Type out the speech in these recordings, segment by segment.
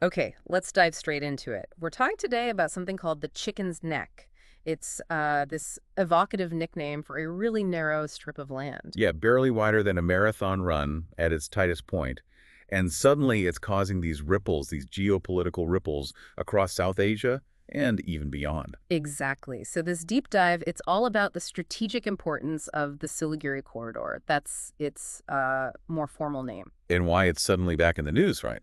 Okay, let's dive straight into it. We're talking today about something called the chicken's neck. It's this evocative nickname for a really narrow strip of land. Yeah, barely wider than a marathon run at its tightest point. And suddenly it's causing these ripples, these geopolitical ripples across South Asia and even beyond. Exactly. So this deep dive, it's all about the strategic importance of the Siliguri Corridor. That's its more formal name. And why it's suddenly back in the news, right?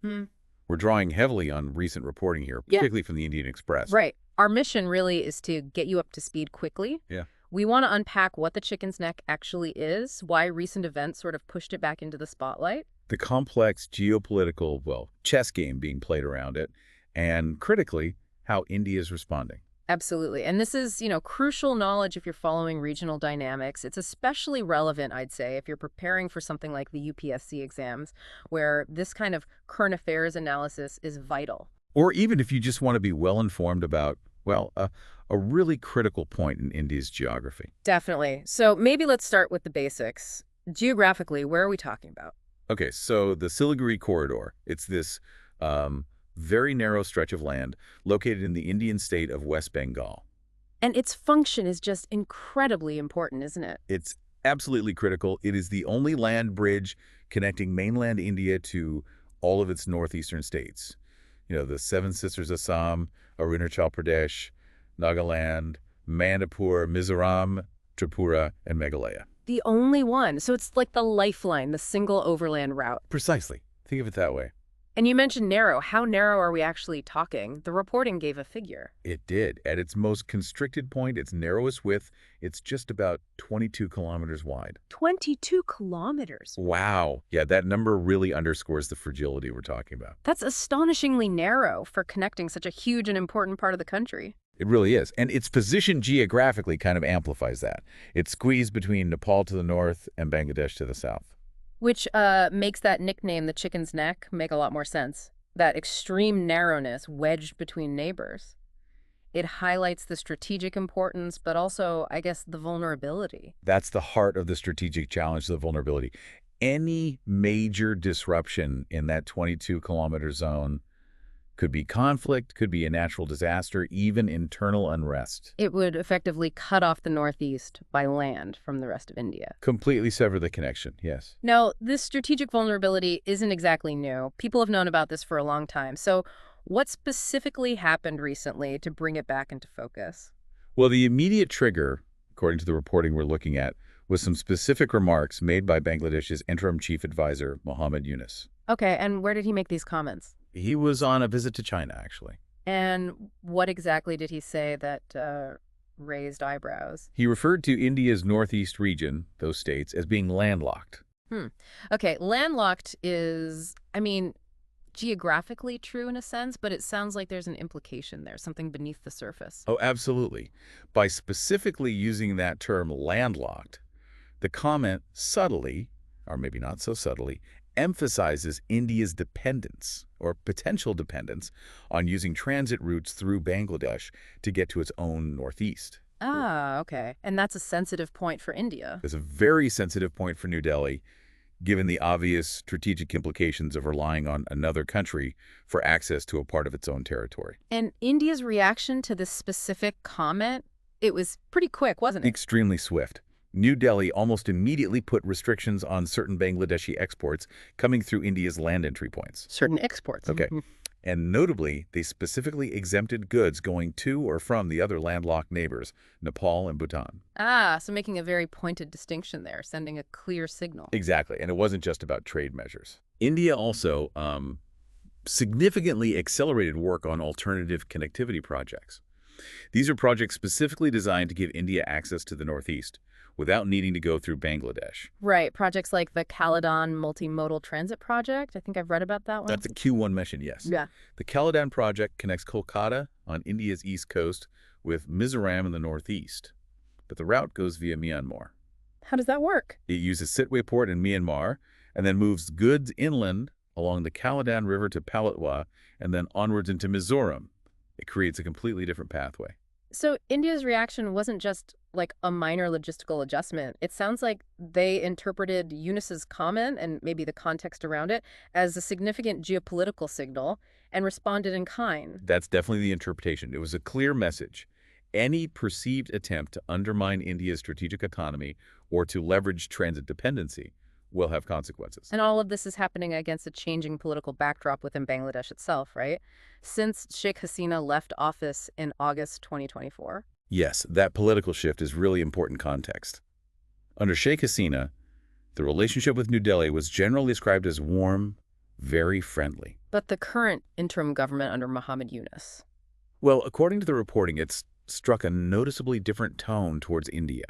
We're drawing heavily on recent reporting here, Yeah. particularly from the Indian Express. Right. Our mission really is to get you up to speed quickly. Yeah. We want to unpack what the chicken's neck actually is, why recent events sort of pushed it back into the spotlight. The complex geopolitical, well, chess game being played around it, and critically, how India is responding. Absolutely. And this is, crucial knowledge if you're following regional dynamics. It's especially relevant, I'd say, if you're preparing for something like the UPSC exams, where this kind of current affairs analysis is vital. Or even if you just want to be well-informed about, well, a really critical point in India's geography. Definitely. So maybe let's start with the basics. Geographically, where are we talking about? Okay, so the Siliguri Corridor, it's this very narrow stretch of land located in the Indian state of West Bengal. And its function is just incredibly important, isn't it? It's absolutely critical. It is the only land bridge connecting mainland India to all of its northeastern states. You know, the Seven Sisters Assam, Arunachal Pradesh, Nagaland, Manipur, Mizoram, Tripura, and Meghalaya. The only one. So it's like the lifeline, the single overland route. Precisely. Think of it that way. And you mentioned narrow. How narrow are we actually talking? The reporting gave a figure. It did. At its most constricted point, its narrowest width, it's just about 22 kilometers wide. 22 kilometers. Wow. Yeah, that number really underscores the fragility we're talking about. That's astonishingly narrow for connecting such a huge and important part of the country. It really is. And its position geographically kind of amplifies that. It's squeezed between Nepal to the north and Bangladesh to the south. Which makes that nickname, the chicken's neck, make a lot more sense. That extreme narrowness wedged between neighbors. It highlights the strategic importance, but also, I guess, the vulnerability. That's the heart of the strategic challenge, the vulnerability. Any major disruption in that 22-kilometer zone could be conflict, could be a natural disaster, even internal unrest. It would effectively cut off the Northeast by land from the rest of India. Completely sever the connection, yes. Now, this strategic vulnerability isn't exactly new. People have known about this for a long time. So what specifically happened recently to bring it back into focus? Well, the immediate trigger, according to the reporting we're looking at, was some specific remarks made by Bangladesh's interim chief advisor, Mohammed Yunus. Okay, and where did he make these comments? He was on a visit to China, actually. And what exactly did he say that raised eyebrows? He referred to India's northeast region, those states, as being landlocked. Okay, landlocked is, geographically true in a sense, but it sounds like there's an implication there, something beneath the surface. Oh, absolutely. By specifically using that term landlocked, the comment subtly, or maybe not so subtly, emphasizes India's dependence or potential dependence on using transit routes through Bangladesh to get to its own northeast. Ah, okay. And that's a sensitive point for India. It's a very sensitive point for New Delhi, given the obvious strategic implications of relying on another country for access to a part of its own territory. And India's reaction to this specific comment, it was pretty quick, wasn't it? Extremely swift. New Delhi almost immediately put restrictions on certain Bangladeshi exports coming through India's land entry points. Certain exports. Okay. And notably, they specifically exempted goods going to or from the other landlocked neighbors, Nepal and Bhutan. Ah, so making a very pointed distinction there, sending a clear signal. Exactly. And it wasn't just about trade measures. India also significantly accelerated work on alternative connectivity projects. These are projects specifically designed to give India access to the Northeast without needing to go through Bangladesh. Right. Projects like the Kaladan Multi-Modal Transit Project. I think I've read about that one. That's a Q1 mission, yes. Yeah. The Kaladan project connects Kolkata on India's east coast with Mizoram in the northeast. But the route goes via Myanmar. How does that work? It uses Sitwe Port in Myanmar and then moves goods inland along the Kaladan River to Palatwa and then onwards into Mizoram. It creates a completely different pathway. So India's reaction wasn't just like a minor logistical adjustment. It sounds like they interpreted Yunus's comment and maybe the context around it as a significant geopolitical signal, and responded in kind. That's definitely the interpretation. It was a clear message. Any perceived attempt to undermine India's strategic autonomy or to leverage transit dependency will have consequences. And all of this is happening against a changing political backdrop within Bangladesh itself, right? Since Sheikh Hasina left office in August 2024. Yes, that political shift is really important context. Under Sheikh Hasina, the relationship with New Delhi was generally described as warm, very friendly. But the current interim government under Muhammad Yunus. Well, according to the reporting, it's struck a noticeably different tone towards India.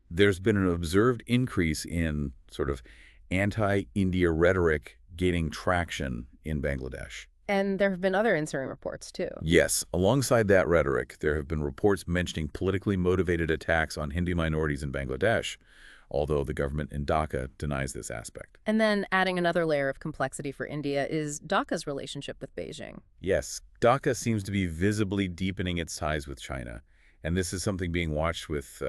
There's been an observed increase in sort of anti-India rhetoric gaining traction in Bangladesh. And there have been other interim reports, too. Yes, alongside that rhetoric, there have been reports mentioning politically motivated attacks on Hindu minorities in Bangladesh, although the government in Dhaka denies this aspect. And then adding another layer of complexity for India is Dhaka's relationship with Beijing. Yes, Dhaka seems to be visibly deepening its ties with China, and this is something being watched with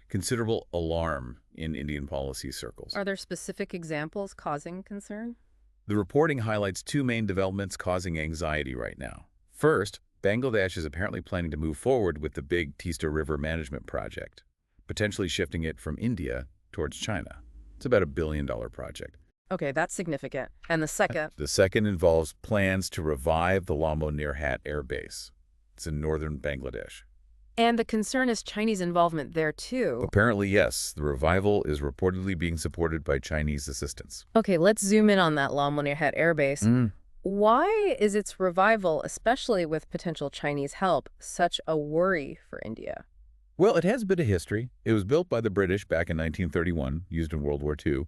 considerable alarm in Indian policy circles. Are there specific examples causing concern? The reporting highlights two main developments causing anxiety right now. First, Bangladesh is apparently planning to move forward with the big Teesta River Management Project, potentially shifting it from India towards China. It's about $1 billion project. Okay, that's significant. And the second? The second involves plans to revive the Lalmonirhat airbase. It's in northern Bangladesh. And the concern is Chinese involvement there, too. Apparently, yes. The revival is reportedly being supported by Chinese assistance. Okay, let's zoom in on that Lalmonirhat airbase. Why is its revival, especially with potential Chinese help, such a worry for India? Well, it has a bit of history. It was built by the British back in 1931, used in World War II,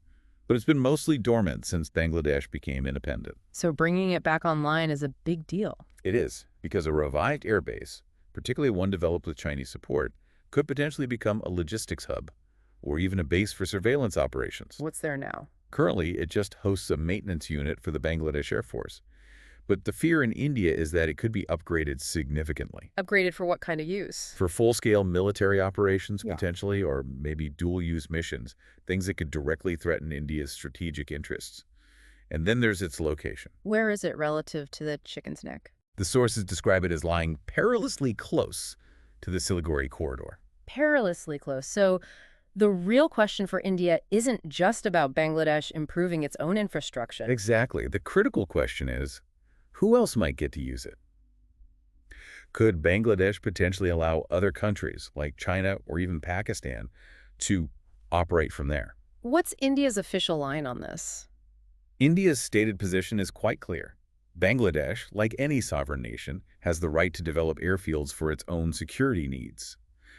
but it's been mostly dormant since Bangladesh became independent. So bringing it back online is a big deal. It is, because a revived airbase, particularly one developed with Chinese support, could potentially become a logistics hub, or even a base for surveillance operations. What's there now? Currently, it just hosts a maintenance unit for the Bangladesh Air Force. But the fear in India is that it could be upgraded significantly. Upgraded for what kind of use? For full-scale military operations, potentially, or maybe dual-use missions, things that could directly threaten India's strategic interests. And then there's its location. Where is it relative to the Chicken's Neck? The sources describe it as lying perilously close to the Siliguri Corridor. Perilously close. So the real question for India isn't just about Bangladesh improving its own infrastructure. Exactly. The critical question is, who else might get to use it? Could Bangladesh potentially allow other countries, like China or even Pakistan, to operate from there? What's India's official line on this? India's stated position is quite clear. Bangladesh, like any sovereign nation, has the right to develop airfields for its own security needs.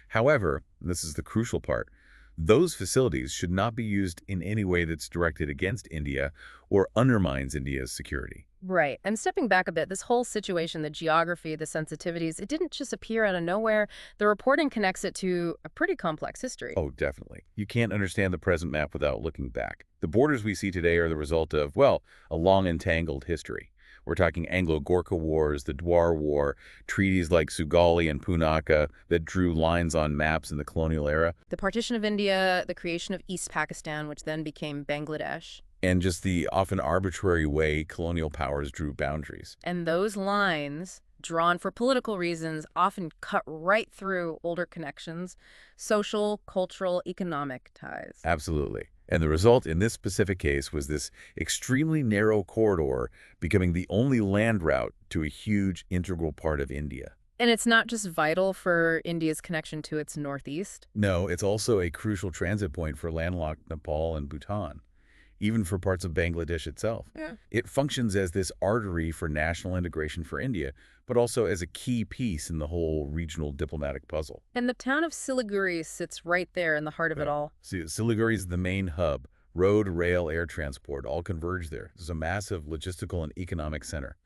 However, this is the crucial part, those facilities should not be used in any way that's directed against India or undermines India's security. Right. And stepping back a bit, this whole situation, the geography, the sensitivities, it didn't just appear out of nowhere. The reporting connects it to a pretty complex history. Oh, definitely. You can't understand the present map without looking back. The borders we see today are the result of, well, a long entangled history. We're talking Anglo-Gorkha Wars, the Dwar War, treaties like Sugali and Punaka that drew lines on maps in the colonial era. The partition of India, the creation of East Pakistan, which then became Bangladesh. And just the often arbitrary way colonial powers drew boundaries. And those lines, drawn for political reasons, often cut right through older connections, social, cultural, economic ties. Absolutely. And the result in this specific case was this extremely narrow corridor becoming the only land route to a huge integral part of India. And it's not just vital for India's connection to its northeast. No, it's also a crucial transit point for landlocked Nepal and Bhutan, even for parts of Bangladesh itself. It functions as this artery for national integration for India, but also as a key piece in the whole regional diplomatic puzzle. And the town of Siliguri sits right there in the heart of it all. Siliguri is the main hub. Road, rail, air transport all converge there. There's a massive logistical and economic center,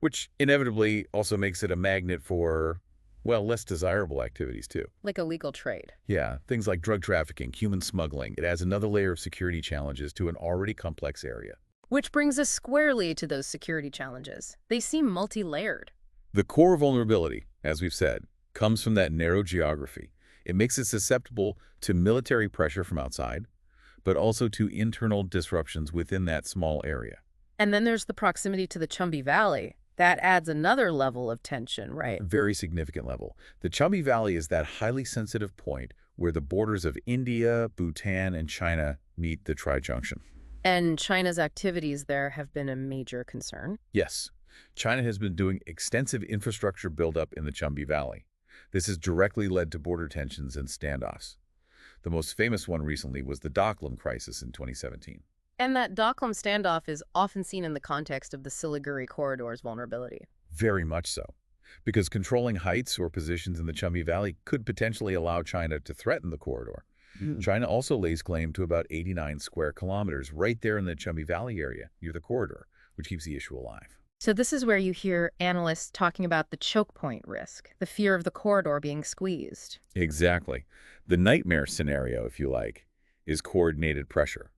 which inevitably also makes it a magnet for, well, less desirable activities too. Like illegal trade. Yeah, things like drug trafficking, human smuggling. It adds another layer of security challenges to an already complex area. Which brings us squarely to those security challenges. They seem multi-layered. The core vulnerability, as we've said, comes from that narrow geography. It makes it susceptible to military pressure from outside, but also to internal disruptions within that small area. And then there's the proximity to the Chumbi Valley. That adds another level of tension, right? Very significant level. The Chumbi Valley is that highly sensitive point where the borders of India, Bhutan, and China meet the tri-junction. And China's activities there have been a major concern. Yes, China has been doing extensive infrastructure buildup in the Chumbi Valley. This has directly led to border tensions and standoffs. The most famous one recently was the Doklam crisis in 2017. And that Doklam standoff is often seen in the context of the Siliguri Corridor's vulnerability. Very much so, because controlling heights or positions in the Chumbi Valley could potentially allow China to threaten the corridor. China also lays claim to about 89 square kilometers right there in the Chumbi Valley area near the corridor, which keeps the issue alive. So this is where you hear analysts talking about the choke point risk, the fear of the corridor being squeezed. Exactly. The nightmare scenario, if you like, is coordinated pressure.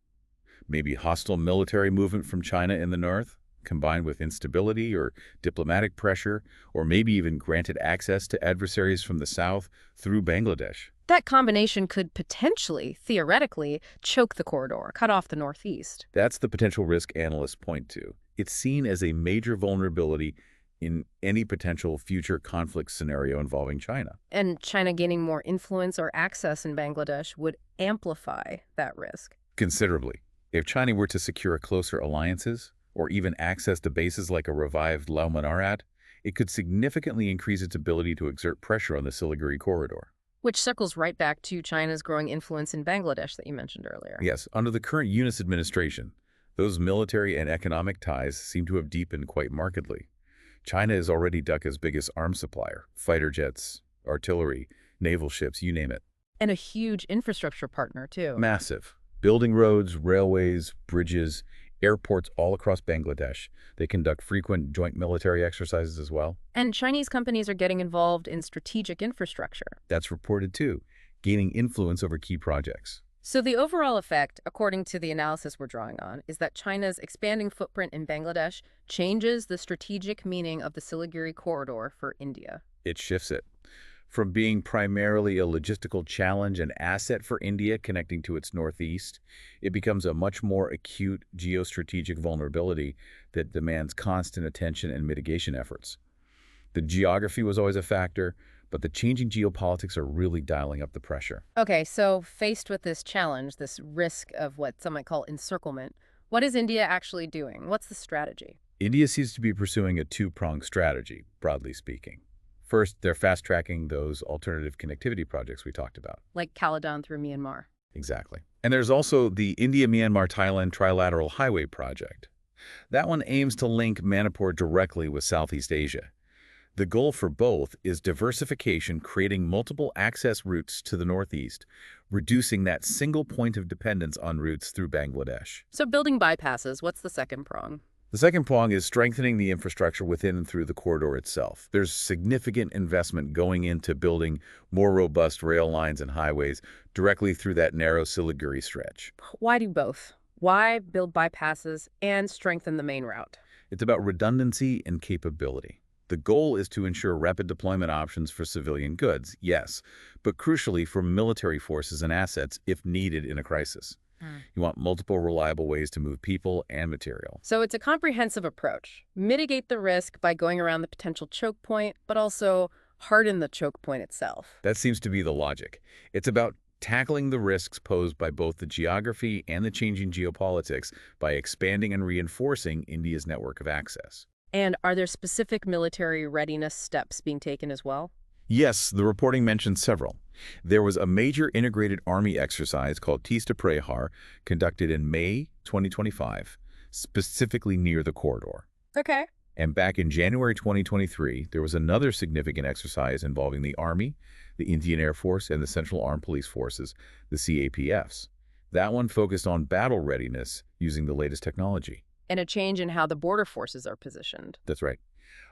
Maybe hostile military movement from China in the north, combined with instability or diplomatic pressure, or maybe even granted access to adversaries from the south through Bangladesh. That combination could potentially, theoretically, choke the corridor, cut off the northeast. That's the potential risk analysts point to. It's seen as a major vulnerability in any potential future conflict scenario involving China. And China gaining more influence or access in Bangladesh would amplify that risk. Considerably. If China were to secure closer alliances, or even access to bases like a revived Lalmonirhat, it could significantly increase its ability to exert pressure on the Siliguri Corridor. Which circles right back to China's growing influence in Bangladesh that you mentioned earlier. Yes, under the current Yunus administration, those military and economic ties seem to have deepened quite markedly. China is already Dhaka's biggest arms supplier, fighter jets, artillery, naval ships, you name it. And a huge infrastructure partner, too. Massive. Building roads, railways, bridges, airports all across Bangladesh. They conduct frequent joint military exercises as well. And Chinese companies are getting involved in strategic infrastructure. That's reported too, gaining influence over key projects. So the overall effect, according to the analysis we're drawing on, is that China's expanding footprint in Bangladesh changes the strategic meaning of the Siliguri Corridor for India. It shifts it. From being primarily a logistical challenge and asset for India connecting to its northeast, it becomes a much more acute geostrategic vulnerability that demands constant attention and mitigation efforts. The geography was always a factor, but the changing geopolitics are really dialing up the pressure. Okay, so faced with this challenge, this risk of what some might call encirclement, what is India actually doing? What's the strategy? India seems to be pursuing a two-pronged strategy, broadly speaking. First, they're fast-tracking those alternative connectivity projects we talked about. Like Kaladan through Myanmar. Exactly. And there's also the India-Myanmar-Thailand Trilateral Highway Project. That one aims to link Manipur directly with Southeast Asia. The goal for both is diversification, creating multiple access routes to the northeast, reducing that single point of dependence on routes through Bangladesh. So building bypasses, what's the second prong? The second prong is strengthening the infrastructure within and through the corridor itself. There's significant investment going into building more robust rail lines and highways directly through that narrow Siliguri stretch. Why do both? Why build bypasses and strengthen the main route? It's about redundancy and capability. The goal is to ensure rapid deployment options for civilian goods, yes, but crucially for military forces and assets if needed in a crisis. You want multiple reliable ways to move people and material. So it's a comprehensive approach. Mitigate the risk by going around the potential choke point, but also harden the choke point itself. That seems to be the logic. It's about tackling the risks posed by both the geography and the changing geopolitics by expanding and reinforcing India's network of access. And are there specific military readiness steps being taken as well? Yes, the reporting mentioned several. There was a major integrated army exercise called Tista Prehar conducted in May 2025, specifically near the corridor. Okay. And back in January 2023, there was another significant exercise involving the Army, the Indian Air Force, and the Central Armed Police Forces, the CAPFs. That one focused on battle readiness using the latest technology. And a change in how the border forces are positioned. That's right.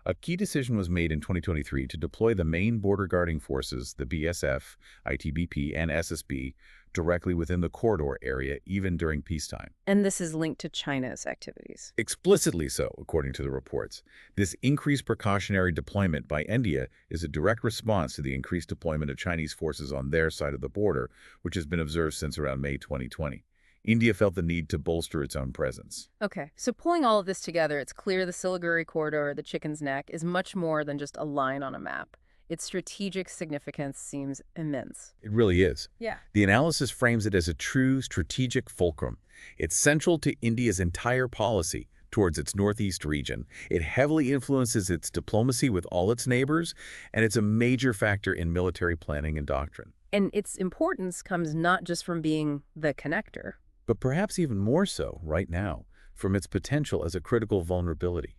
A key decision was made in 2023 to deploy the main border guarding forces, the BSF, ITBP, and SSB, directly within the corridor area, even during peacetime. And this is linked to China's activities. Explicitly so, according to the reports. This increased precautionary deployment by India is a direct response to the increased deployment of Chinese forces on their side of the border, which has been observed since around May 2020. India felt the need to bolster its own presence. Okay, so pulling all of this together, it's clear the Siliguri Corridor, the Chicken's Neck, is much more than just a line on a map. Its strategic significance seems immense. It really is. Yeah. The analysis frames it as a true strategic fulcrum. It's central to India's entire policy towards its northeast region. It heavily influences its diplomacy with all its neighbors, and it's a major factor in military planning and doctrine. And its importance comes not just from being the connector. But perhaps even more so right now, from its potential as a critical vulnerability.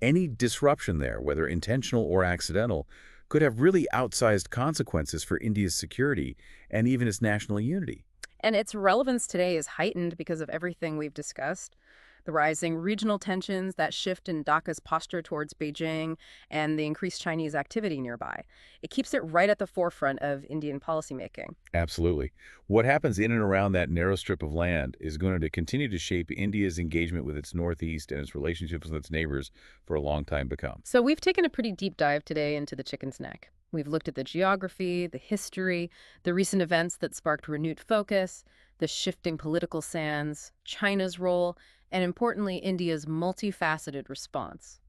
Any disruption there, whether intentional or accidental, could have really outsized consequences for India's security and even its national unity. And its relevance today is heightened because of everything we've discussed. The rising regional tensions, that shift in Dhaka's posture towards Beijing, and the increased Chinese activity nearby. It keeps it right at the forefront of Indian policymaking. Absolutely. What happens in and around that narrow strip of land is going to continue to shape India's engagement with its northeast and its relationships with its neighbors for a long time to come. So we've taken a pretty deep dive today into the Chicken's Neck. We've looked at the geography, the history, the recent events that sparked renewed focus, the shifting political sands, China's role, and importantly, India's multifaceted response.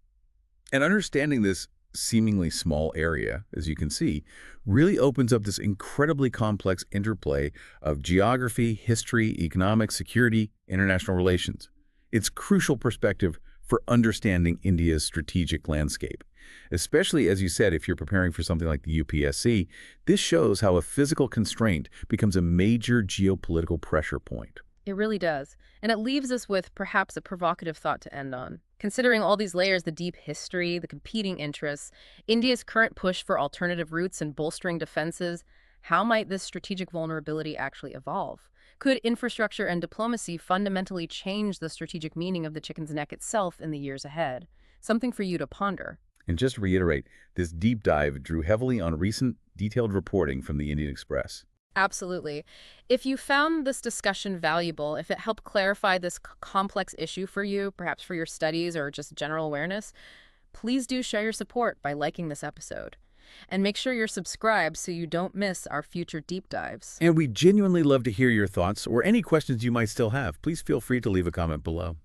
And understanding this seemingly small area, as you can see, really opens up this incredibly complex interplay of geography, history, economics, security, international relations. It's crucial perspective for understanding India's strategic landscape. Especially, as you said, if you're preparing for something like the UPSC, this shows how a physical constraint becomes a major geopolitical pressure point. It really does. And it leaves us with perhaps a provocative thought to end on. Considering all these layers, the deep history, the competing interests, India's current push for alternative routes and bolstering defenses, how might this strategic vulnerability actually evolve? Could infrastructure and diplomacy fundamentally change the strategic meaning of the Chicken's Neck itself in the years ahead? Something for you to ponder. And just to reiterate, this deep dive drew heavily on recent, detailed reporting from the Indian Express. Absolutely. If you found this discussion valuable, if it helped clarify this complex issue for you, perhaps for your studies or just general awareness, please do share your support by liking this episode. And make sure you're subscribed so you don't miss our future deep dives. And we genuinely love to hear your thoughts or any questions you might still have. Please feel free to leave a comment below.